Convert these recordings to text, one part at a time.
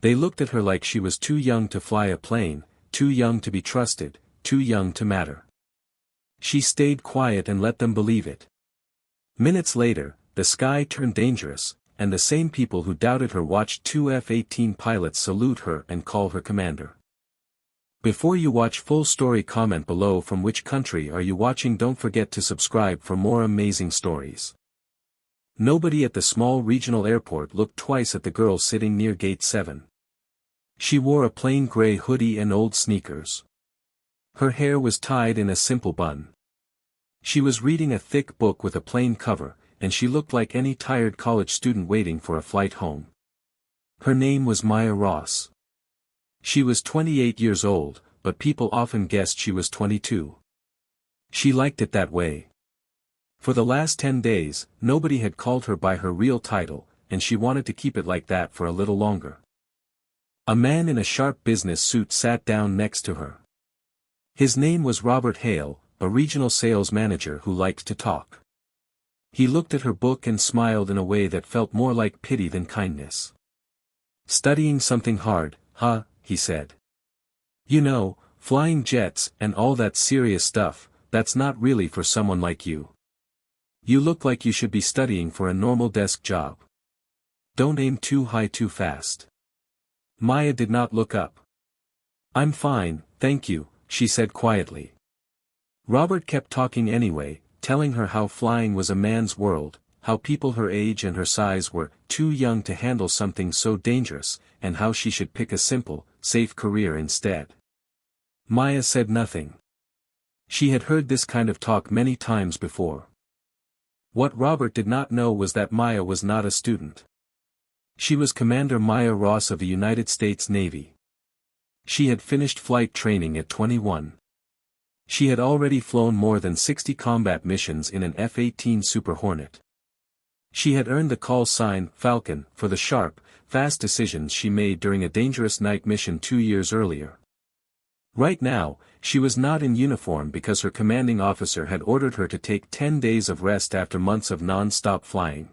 They looked at her like she was too young to fly a plane, too young to be trusted, too young to matter. She stayed quiet and let them believe it. Minutes later, the sky turned dangerous, and the same people who doubted her watched two F-18 pilots salute her and call her commander. Before you watch full story, comment below from which country are you watching. Don't forget to subscribe for more amazing stories. Nobody at the small regional airport looked twice at the girl sitting near gate 7. She wore a plain gray hoodie and old sneakers. Her hair was tied in a simple bun. She was reading a thick book with a plain cover, and she looked like any tired college student waiting for a flight home. Her name was Maya Ross. She was 28 years old, but people often guessed she was 22. She liked it that way. For the last 10 days, nobody had called her by her real title, and she wanted to keep it like that for a little longer. A man in a sharp business suit sat down next to her. His name was Robert Hale, a regional sales manager who liked to talk. He looked at her book and smiled in a way that felt more like pity than kindness. "Studying something hard, huh?" he said. "You know, flying jets and all that serious stuff, that's not really for someone like you. You look like you should be studying for a normal desk job. Don't aim too high too fast." Maya did not look up. "I'm fine, thank you," she said quietly. Robert kept talking anyway, telling her how flying was a man's world, how people her age and her size were too young to handle something so dangerous, and how she should pick a simple, safe career instead. Maya said nothing. She had heard this kind of talk many times before. What Robert did not know was that Maya was not a student. She was Commander Maya Ross of the United States Navy. She had finished flight training at 21. She had already flown more than 60 combat missions in an F-18 Super Hornet. She had earned the call sign Falcon for the sharp, fast decisions she made during a dangerous night mission 2 years earlier. Right now, she was not in uniform because her commanding officer had ordered her to take 10 days of rest after months of non-stop flying.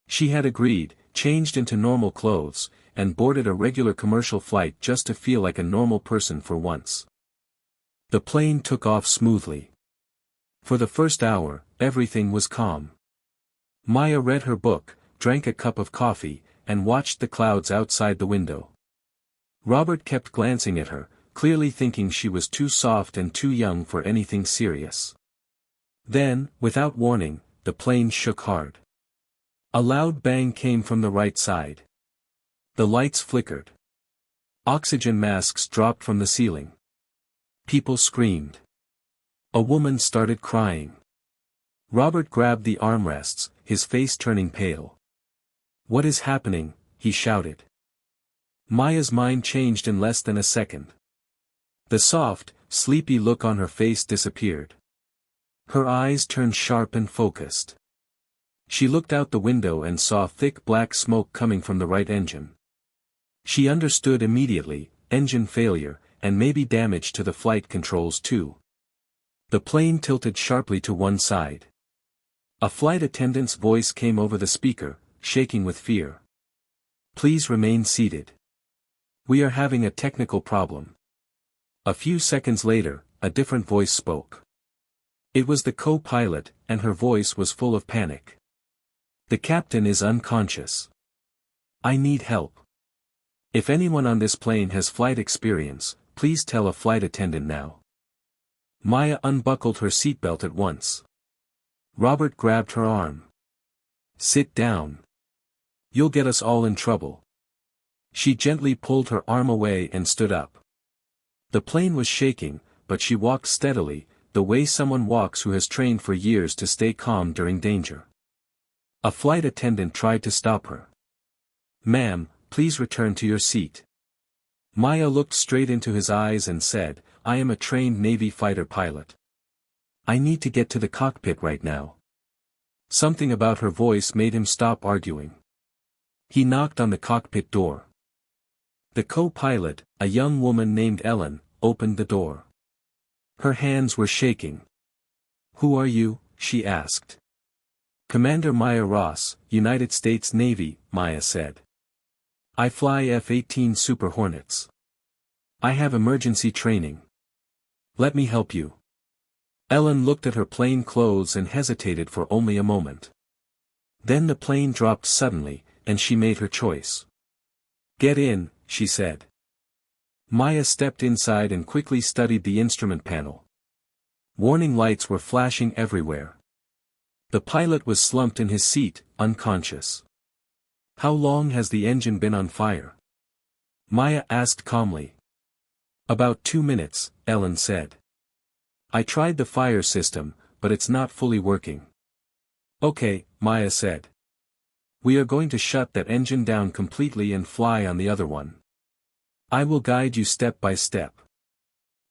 She had agreed, changed into normal clothes, and boarded a regular commercial flight just to feel like a normal person for once. The plane took off smoothly. For the first hour, everything was calm. Maya read her book, drank a cup of coffee, and watched the clouds outside the window. Robert kept glancing at her, clearly thinking she was too soft and too young for anything serious. Then, without warning, the plane shook hard. A loud bang came from the right side. The lights flickered. Oxygen masks dropped from the ceiling. People screamed. A woman started crying. Robert grabbed the armrests, his face turning pale. "What is happening?" he shouted. Maya's mind changed in less than a second. The soft, sleepy look on her face disappeared. Her eyes turned sharp and focused. She looked out the window and saw thick black smoke coming from the right engine. She understood immediately, engine failure, and maybe damage to the flight controls too. The plane tilted sharply to one side. A flight attendant's voice came over the speaker, shaking with fear. "Please remain seated. We are having a technical problem." A few seconds later, a different voice spoke. It was the co-pilot, and her voice was full of panic. "The captain is unconscious. I need help. If anyone on this plane has flight experience, please tell a flight attendant now." Maya unbuckled her seatbelt at once. Robert grabbed her arm. "Sit down. You'll get us all in trouble." She gently pulled her arm away and stood up. The plane was shaking, but she walked steadily, the way someone walks who has trained for years to stay calm during danger. A flight attendant tried to stop her. "Ma'am, please return to your seat." Maya looked straight into his eyes and said, "I am a trained Navy fighter pilot. I need to get to the cockpit right now." Something about her voice made him stop arguing. He knocked on the cockpit door. The co-pilot, a young woman named Ellen, opened the door. Her hands were shaking. "Who are you?" she asked. "Commander Maya Ross, United States Navy," Maya said. I fly F-18 Super Hornets. I have emergency training. Let me help you. Ellen looked at her plain clothes and hesitated for only a moment. Then the plane dropped suddenly, and she made her choice. Get in, she said. Maya stepped inside and quickly studied the instrument panel. Warning lights were flashing everywhere. The pilot was slumped in his seat, unconscious. How long has the engine been on fire? Maya asked calmly. About 2 minutes, Ellen said. I tried the fire system, but it's not fully working. Okay, Maya said. We are going to shut that engine down completely and fly on the other one. I will guide you step by step.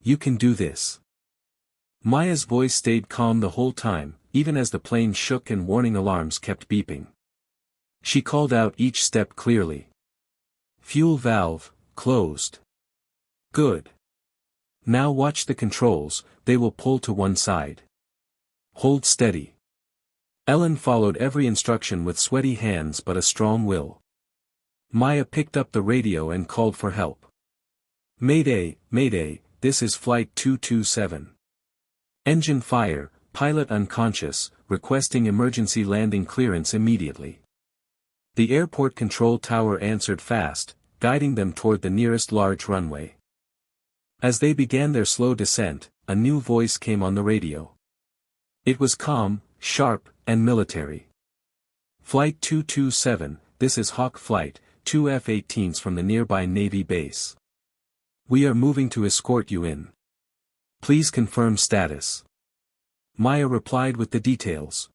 You can do this. Maya's voice stayed calm the whole time, even as the plane shook and warning alarms kept beeping. She called out each step clearly. Fuel valve, closed. Good. Now watch the controls, they will pull to one side. Hold steady. Ellen followed every instruction with sweaty hands but a strong will. Maya picked up the radio and called for help. Mayday, Mayday, this is Flight 227. Engine fire, pilot unconscious, requesting emergency landing clearance immediately. The airport control tower answered fast, guiding them toward the nearest large runway. As they began their slow descent, a new voice came on the radio. It was calm, sharp, and military. Flight 227, this is Hawk Flight, 2 F-18s from the nearby Navy base. We are moving to escort you in. Please confirm status. Maya replied with the details.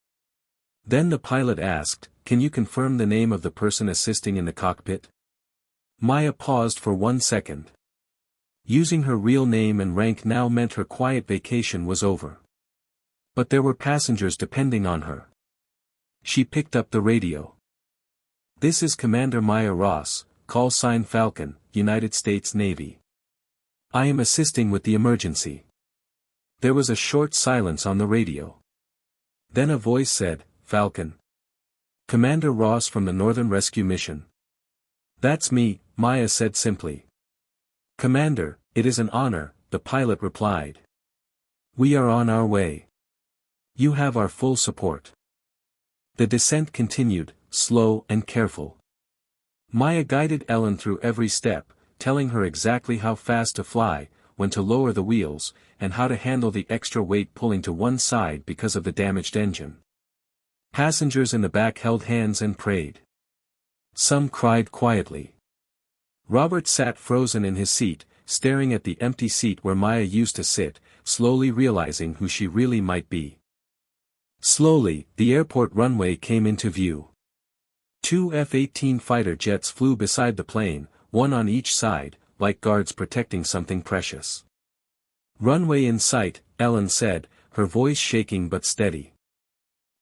Then the pilot asked, can you confirm the name of the person assisting in the cockpit? Maya paused for 1 second. Using her real name and rank now meant her quiet vacation was over. But there were passengers depending on her. She picked up the radio. This is Commander Maya Ross, call sign Falcon, United States Navy. I am assisting with the emergency. There was a short silence on the radio. Then a voice said, Falcon. Commander Ross from the Northern Rescue Mission. That's me, Maya said simply. Commander, it is an honor, the pilot replied. We are on our way. You have our full support. The descent continued, slow and careful. Maya guided Ellen through every step, telling her exactly how fast to fly, when to lower the wheels, and how to handle the extra weight pulling to one side because of the damaged engine. Passengers in the back held hands and prayed. Some cried quietly. Robert sat frozen in his seat, staring at the empty seat where Maya used to sit, slowly realizing who she really might be. Slowly, the airport runway came into view. 2 F-18 fighter jets flew beside the plane, one on each side, like guards protecting something precious. Runway in sight, Ellen said, her voice shaking but steady.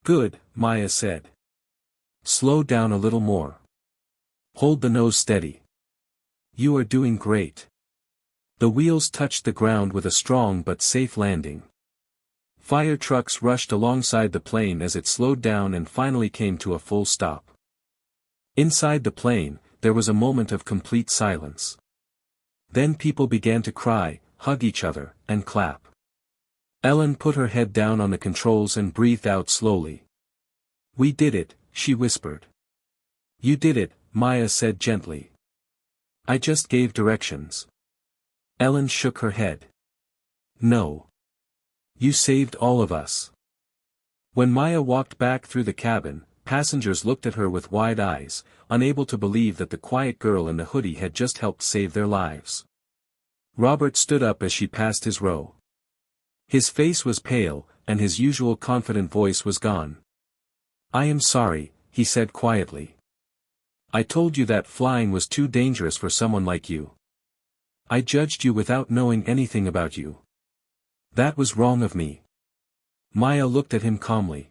Good, Maya said. Slow down a little more. Hold the nose steady. You are doing great. The wheels touched the ground with a strong but safe landing. Fire trucks rushed alongside the plane as it slowed down and finally came to a full stop. Inside the plane, there was a moment of complete silence. Then people began to cry, hug each other, and clap. Ellen put her head down on the controls and breathed out slowly. We did it, she whispered. You did it, Maya said gently. I just gave directions. Ellen shook her head. No. You saved all of us. When Maya walked back through the cabin, passengers looked at her with wide eyes, unable to believe that the quiet girl in the hoodie had just helped save their lives. Robert stood up as she passed his row. His face was pale, and his usual confident voice was gone. I am sorry, he said quietly. I told you that flying was too dangerous for someone like you. I judged you without knowing anything about you. That was wrong of me. Maya looked at him calmly.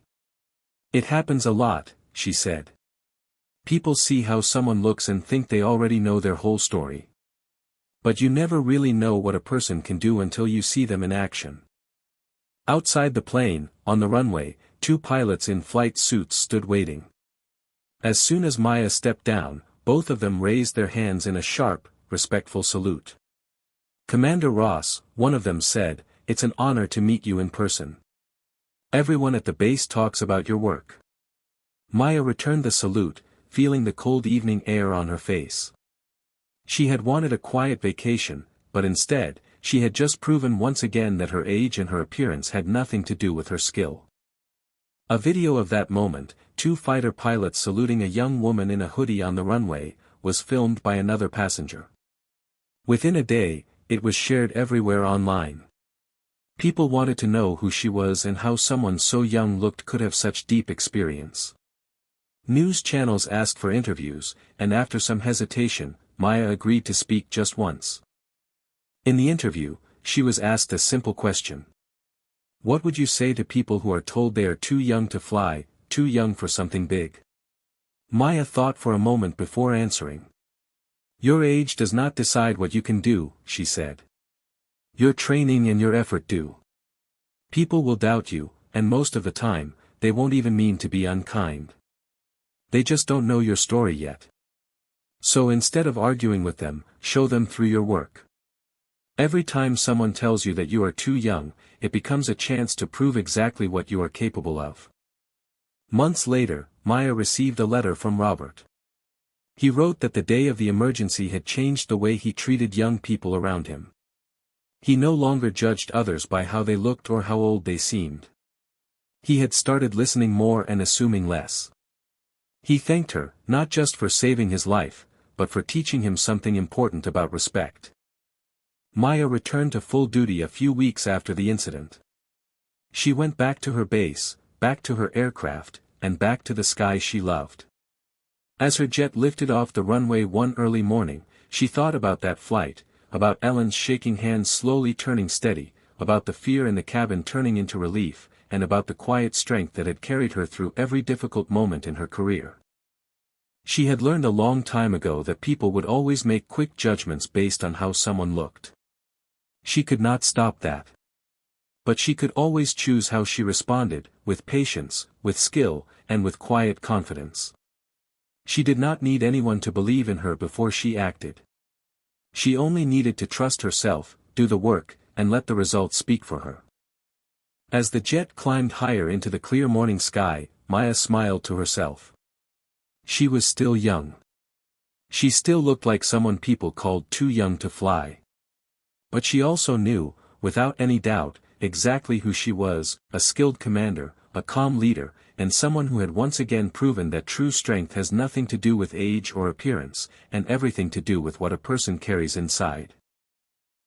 It happens a lot, she said. People see how someone looks and think they already know their whole story. But you never really know what a person can do until you see them in action. Outside the plane, on the runway, 2 pilots in flight suits stood waiting. As soon as Maya stepped down, both of them raised their hands in a sharp, respectful salute. "Commander Ross," one of them said, "it's an honor to meet you in person. Everyone at the base talks about your work." Maya returned the salute, feeling the cold evening air on her face. She had wanted a quiet vacation, but instead, she had just proven once again that her age and her appearance had nothing to do with her skill. A video of that moment, two fighter pilots saluting a young woman in a hoodie on the runway, was filmed by another passenger. Within a day, it was shared everywhere online. People wanted to know who she was and how someone so young looked could have such deep experience. News channels asked for interviews, and after some hesitation, Maya agreed to speak just once. In the interview, she was asked a simple question. "What would you say to people who are told they are too young to fly, too young for something big?" Maya thought for a moment before answering. "Your age does not decide what you can do," she said. "Your training and your effort do. People will doubt you, and most of the time, they won't even mean to be unkind. They just don't know your story yet. So instead of arguing with them, show them through your work. Every time someone tells you that you are too young, it becomes a chance to prove exactly what you are capable of." Months later, Maya received a letter from Robert. He wrote that the day of the emergency had changed the way he treated young people around him. He no longer judged others by how they looked or how old they seemed. He had started listening more and assuming less. He thanked her, not just for saving his life, but for teaching him something important about respect. Maya returned to full duty a few weeks after the incident. She went back to her base, back to her aircraft, and back to the sky she loved. As her jet lifted off the runway one early morning, she thought about that flight, about Ellen's shaking hands slowly turning steady, about the fear in the cabin turning into relief, and about the quiet strength that had carried her through every difficult moment in her career. She had learned a long time ago that people would always make quick judgments based on how someone looked. She could not stop that. But she could always choose how she responded, with patience, with skill, and with quiet confidence. She did not need anyone to believe in her before she acted. She only needed to trust herself, do the work, and let the results speak for her. As the jet climbed higher into the clear morning sky, Maya smiled to herself. She was still young. She still looked like someone people called too young to fly. But she also knew, without any doubt, exactly who she was, a skilled commander, a calm leader, and someone who had once again proven that true strength has nothing to do with age or appearance, and everything to do with what a person carries inside.